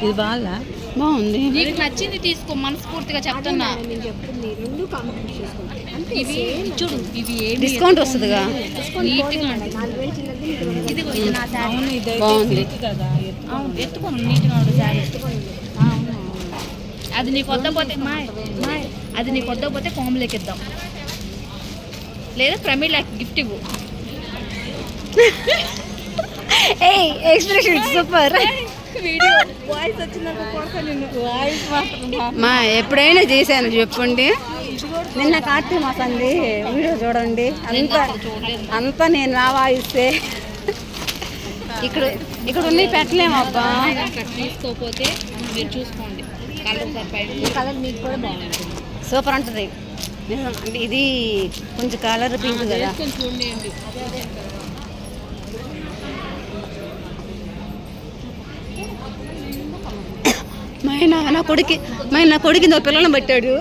ఇది బాగా బాగుంది. నీకు నచ్చింది తీసుకో, మనస్ఫూర్తిగా చెప్తున్నా. ఇవి చూడు, ఇవి ఏమి డిస్కౌంట్ వస్తుందిగా. నీట్గా ఇదిగో ఇది నా శారీ బాగుంది కదా. ఎత్తుకోను నీట్గా ఉండు శారీ. అది నీకు వద్దపోతే అది నీకు వద్దపోతే కోమలేకి ఇద్దాం, లేదా ప్రమీలాకి గిఫ్ట్ ఇవ్వు. Expression super. వీడియో వాయిస్ వచ్చిందాక కొడతా నిన్ను. వాయిస్ మాత్రం మా ఎప్పుడైనా చేశాను చెప్పండి. నిన్న కార్తీక మాసంది వీడియో చూడండి. అంతా నేను నా వాయిస్తే. ఇక్కడ ఉన్నాయి పెట్టలేమబ్బా. తీసుకోపోతే మీరు చూసుకోండి, కలర్ సరిపోయి కలర్ మీకు కూడా బాగుంటుంది. సూపర్ ఉంటుంది. అంటే ఇది కొంచెం కలర్ పింక్ కదా. చూడండి. మా ఆయన నా కొడుకు పిల్లలను పెట్టాడు.